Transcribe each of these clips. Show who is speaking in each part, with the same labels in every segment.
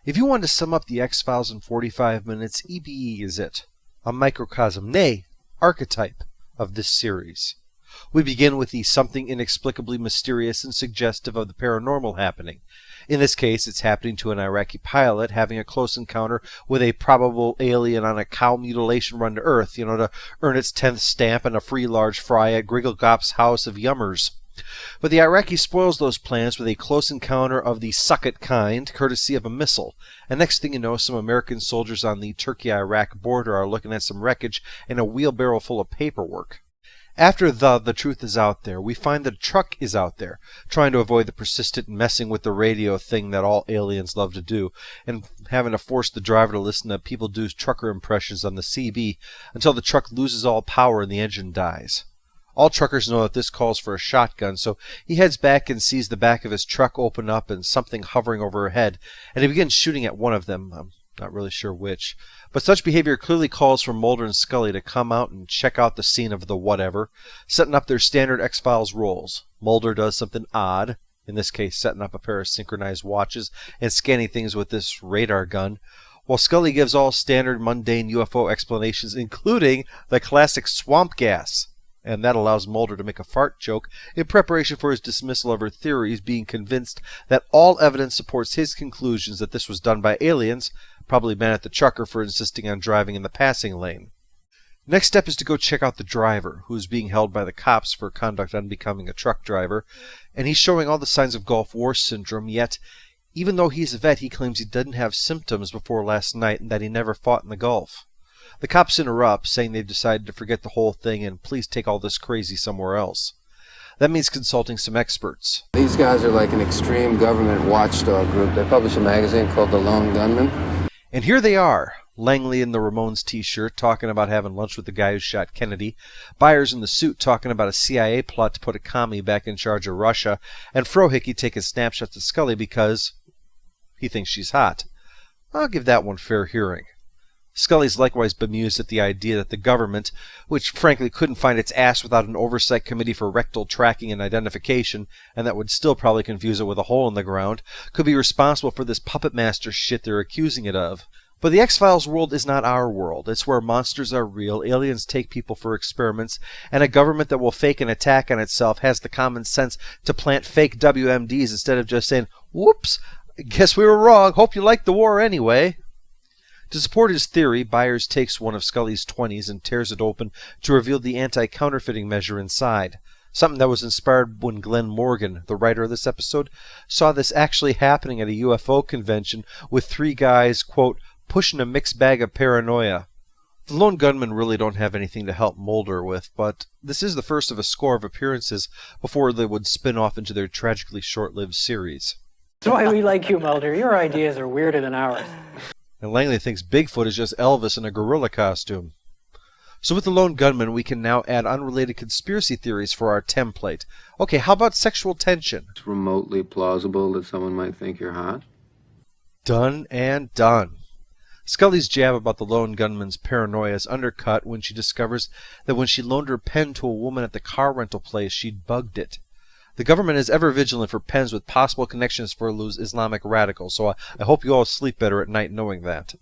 Speaker 1: If you want to sum up the X-Files in 45 minutes, EBE is it. A microcosm, nay, archetype of this series. We begin with the something inexplicably mysterious and suggestive of the paranormal happening. In this case, it's happening to an Iraqi pilot having a close encounter with a probable alien on a cow mutilation run to Earth, to earn its 10th stamp and a free large fry at Grigglegop's House of Yummers. But the Iraqi spoils those plans with a close encounter of the suck-it kind, courtesy of a missile. And next thing you know, some American soldiers on the Turkey-Iraq border are looking at some wreckage and a wheelbarrow full of paperwork. After the truth is out there, we find that a truck is out there, trying to avoid the persistent messing with the radio thing that all aliens love to do, and having to force the driver to listen to people do trucker impressions on the CB until the truck loses all power and the engine dies. All truckers know that this calls for a shotgun, so he heads back and sees the back of his truck open up and something hovering overhead, and he begins shooting at one of them. I'm not really sure which. But such behavior clearly calls for Mulder and Scully to come out and check out the scene of the whatever, setting up their standard X-Files roles. Mulder does something odd, in this case setting up a pair of synchronized watches and scanning things with this radar gun, while Scully gives all standard mundane UFO explanations, including the classic swamp gas. And that allows Mulder to make a fart joke in preparation for his dismissal of her theories, being convinced that all evidence supports his conclusions that this was done by aliens, probably mad at the trucker for insisting on driving in the passing lane. Next step is to go check out the driver, who is being held by the cops for conduct unbecoming a truck driver, and he's showing all the signs of Gulf War syndrome, yet, even though he's a vet, he claims he didn't have symptoms before last night and that he never fought in the Gulf. The cops interrupt, saying they've decided to forget the whole thing and please take all this crazy somewhere else. That means consulting some experts.
Speaker 2: These guys are like an extreme government watchdog group. They publish a magazine called the Lone Gunmen.
Speaker 1: And here they are, Langley in the Ramones t-shirt talking about having lunch with the guy who shot Kennedy, Byers in the suit talking about a CIA plot to put a commie back in charge of Russia, and Frohickey taking snapshots of Scully because he thinks she's hot. I'll give that one fair hearing. Scully's likewise bemused at the idea that the government, which frankly couldn't find its ass without an oversight committee for rectal tracking and identification, and that would still probably confuse it with a hole in the ground, could be responsible for this puppet master shit they're accusing it of. But the X-Files world is not our world. It's where monsters are real, aliens take people for experiments, and a government that will fake an attack on itself has the common sense to plant fake WMDs instead of just saying, "Whoops, guess we were wrong, hope you liked the war anyway." To support his theory, Byers takes one of Scully's 20s and tears it open to reveal the anti-counterfeiting measure inside. Something that was inspired when Glenn Morgan, the writer of this episode, saw this actually happening at a UFO convention with three guys, quote, pushing a mixed bag of paranoia. The Lone Gunmen really don't have anything to help Mulder with, but this is the first of a score of appearances before they would spin off into their tragically short-lived series.
Speaker 3: That's why we like you, Mulder. Your ideas are weirder than ours.
Speaker 1: And Langley thinks Bigfoot is just Elvis in a gorilla costume. So with the Lone Gunmen, we can now add unrelated conspiracy theories for our template. Okay, how about sexual tension?
Speaker 2: It's remotely plausible that someone might think you're hot.
Speaker 1: Done and done. Scully's jab about the Lone Gunman's paranoia is undercut when she discovers that when she loaned her pen to a woman at the car rental place, she'd bugged it. The government is ever vigilant for pens with possible connections for loose Islamic radicals, so I hope you all sleep better at night knowing that.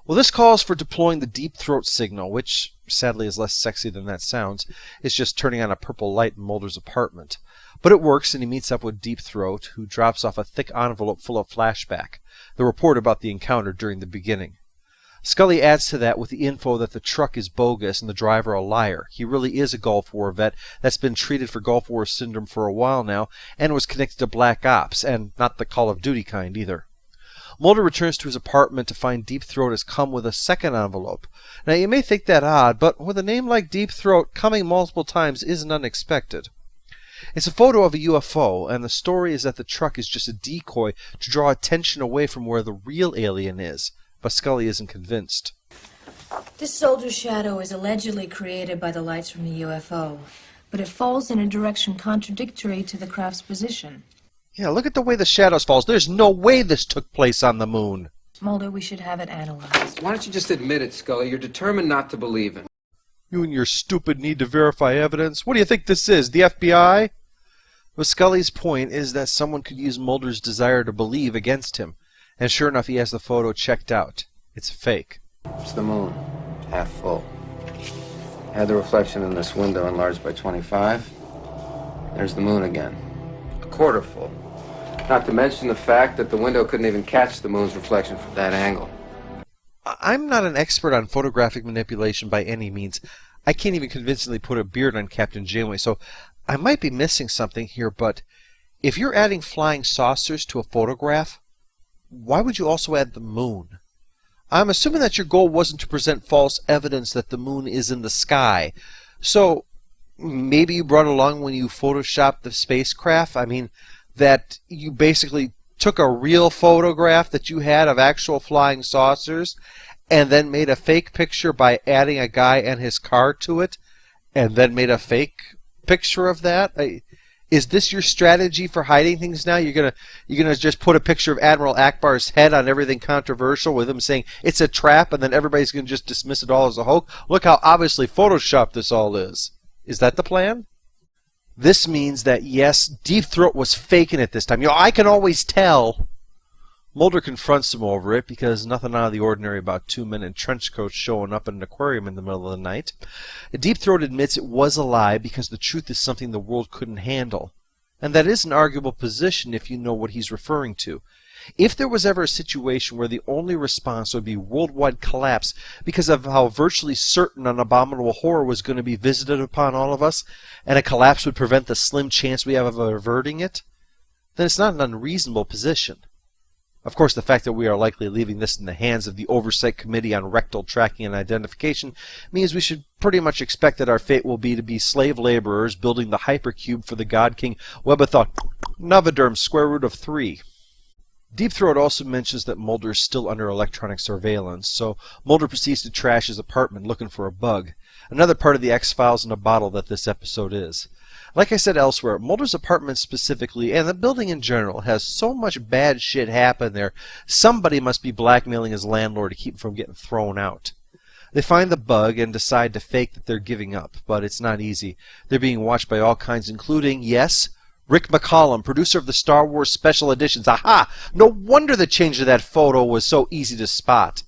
Speaker 1: Well, this calls for deploying the deep throat signal, which, sadly is less sexy than that sounds. It's just turning on a purple light in Mulder's apartment. But it works, and he meets up with Deep Throat, who drops off a thick envelope full of flashback, the report about the encounter during the beginning. Scully adds to that with the info that the truck is bogus and the driver a liar. He really is a Gulf War vet that's been treated for Gulf War syndrome for a while now and was connected to Black Ops, and not the Call of Duty kind either. Mulder returns to his apartment to find Deep Throat has come with a second envelope. Now you may think that odd, but with a name like Deep Throat, coming multiple times isn't unexpected. It's a photo of a UFO, and the story is that the truck is just a decoy to draw attention away from where the real alien is. But Scully isn't convinced.
Speaker 4: This soldier's shadow is allegedly created by the lights from the UFO, but it falls in a direction contradictory to the craft's position.
Speaker 1: Yeah, look at the way the shadows falls. There's no way this took place on the moon.
Speaker 4: Mulder, we should have it analyzed.
Speaker 2: Why don't you just admit it, Scully? You're determined not to believe it.
Speaker 1: You and your stupid need to verify evidence. What do you think this is, the FBI? But Scully's point is that someone could use Mulder's desire to believe against him. And sure enough, he has the photo checked out. It's a fake.
Speaker 2: It's the moon, half full. Had the reflection in this window enlarged by 25. There's the moon again, a quarter full. Not to mention the fact that the window couldn't even catch the moon's reflection from that angle.
Speaker 1: I'm not an expert on photographic manipulation by any means. I can't even convincingly put a beard on Captain Janeway, so I might be missing something here, but if you're adding flying saucers to a photograph, why would you also add the moon? I'm assuming that your goal wasn't to present false evidence that the moon is in the sky. So maybe you brought along when you photoshopped the spacecraft? I mean, that you basically took a real photograph that you had of actual flying saucers and then made a fake picture by adding a guy and his car to it and then made a fake picture of that? Is this your strategy for hiding things now? You're gonna just put a picture of Admiral Akbar's head on everything controversial with him saying it's a trap, and then everybody's gonna just dismiss it all as a hoax? Look how obviously photoshopped this all is. Is that the plan? This means that yes, Deep Throat was faking it this time. I can always tell. Mulder confronts him over it because nothing out of the ordinary about two men in trench coats showing up in an aquarium in the middle of the night. Deep Throat admits it was a lie because the truth is something the world couldn't handle. And that is an arguable position if you know what he's referring to. If there was ever a situation where the only response would be worldwide collapse because of how virtually certain an abominable horror was going to be visited upon all of us, and a collapse would prevent the slim chance we have of averting it, then it's not an unreasonable position. Of course, the fact that we are likely leaving this in the hands of the Oversight Committee on Rectal Tracking and Identification means we should pretty much expect that our fate will be to be slave laborers building the hypercube for the God King Webathon Novoderm square root of 3. Deep Throat also mentions that Mulder is still under electronic surveillance, so Mulder proceeds to trash his apartment looking for a bug. Another part of the X-Files in a bottle that this episode is. Like I said elsewhere, Mulder's apartment specifically, and the building in general, has so much bad shit happen there, somebody must be blackmailing his landlord to keep him from getting thrown out. They find the bug and decide to fake that they're giving up, but it's not easy. They're being watched by all kinds, including, yes, Rick McCollum, producer of the Star Wars Special Editions. Aha! No wonder the change to that photo was so easy to spot.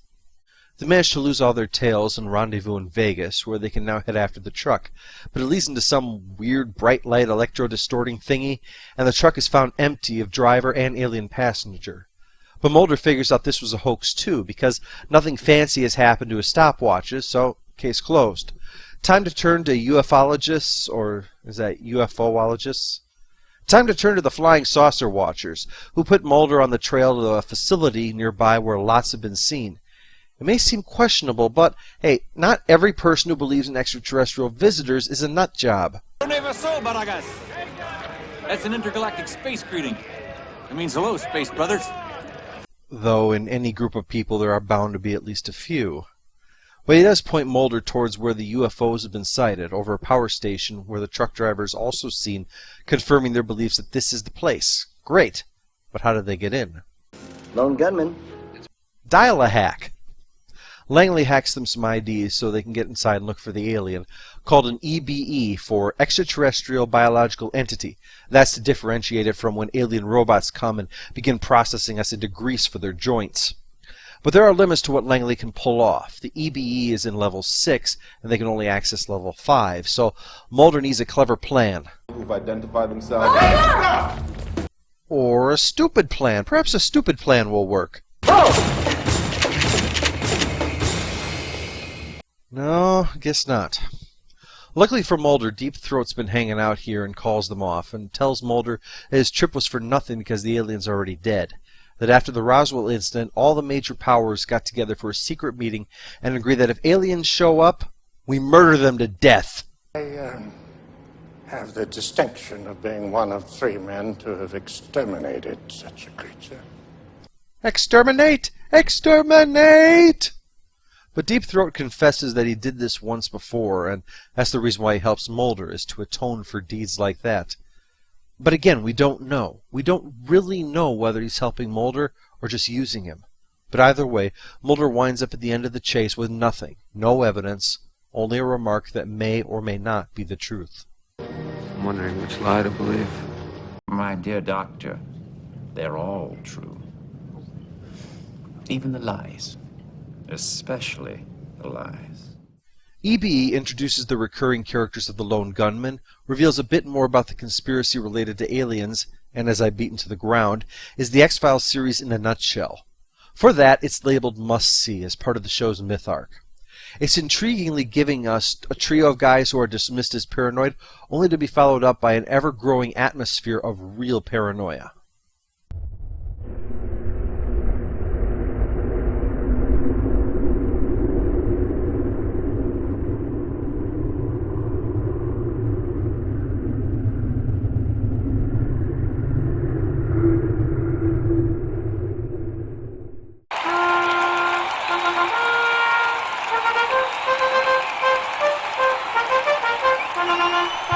Speaker 1: They manage to lose all their tails and rendezvous in Vegas, where they can now head after the truck. But it leads into some weird bright light electro-distorting thingy, and the truck is found empty of driver and alien passenger. But Mulder figures out this was a hoax too, because nothing fancy has happened to his stopwatches, so case closed. Time to turn to ufologists, or is that UFOologists? Time to turn to the flying saucer watchers, who put Mulder on the trail to a facility nearby where lots have been seen. It may seem questionable, but hey, not every person who believes in extraterrestrial visitors is a nut job.
Speaker 5: That's an intergalactic space greeting. It means hello, space brothers.
Speaker 1: Though in any group of people there are bound to be at least a few. But he does point Mulder towards where the UFOs have been sighted, over a power station where the truck driver is also seen, confirming their beliefs that this is the place. Great. But how did they get in?
Speaker 6: Lone Gunmen.
Speaker 1: Dial a hack. Langley hacks them some IDs so they can get inside and look for the alien, called an EBE for Extraterrestrial Biological Entity. That's to differentiate it from when alien robots come and begin processing us into grease for their joints. But there are limits to what Langley can pull off. The EBE is in level 6, and they can only access level 5, so Mulder needs a clever plan.
Speaker 7: Who've identified themselves.
Speaker 1: Or a stupid plan. Perhaps a stupid plan will work. No, guess not. Luckily for Mulder, Deep Throat's been hanging out here and calls them off, and tells Mulder that his trip was for nothing because the alien's already dead. That after the Roswell incident, all the major powers got together for a secret meeting and agreed that if aliens show up, we murder them to death.
Speaker 8: I have the distinction of being one of 3 men to have exterminated such a creature.
Speaker 1: Exterminate! Exterminate! But Deep Throat confesses that he did this once before, and that's the reason why he helps Mulder, is to atone for deeds like that. But again, we don't know. We don't really know whether he's helping Mulder or just using him. But either way, Mulder winds up at the end of the chase with nothing, no evidence, only a remark that may or may not be the truth.
Speaker 2: I'm wondering which lie to believe.
Speaker 5: My dear doctor, they're all true.
Speaker 6: Even the lies. Especially the lies.
Speaker 1: EBE introduces the recurring characters of the Lone Gunmen, reveals a bit more about the conspiracy related to aliens, and as I beat into the ground, is the X-Files series in a nutshell. For that, it's labeled must-see as part of the show's myth arc. It's intriguingly giving us a trio of guys who are dismissed as paranoid, only to be followed up by an ever-growing atmosphere of real paranoia.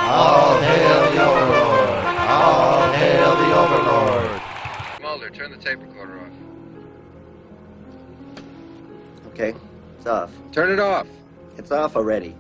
Speaker 9: All hail the Overlord! All hail the Overlord!
Speaker 2: Mulder, turn the tape recorder off.
Speaker 10: Okay, it's off.
Speaker 2: Turn it off.
Speaker 10: It's off already.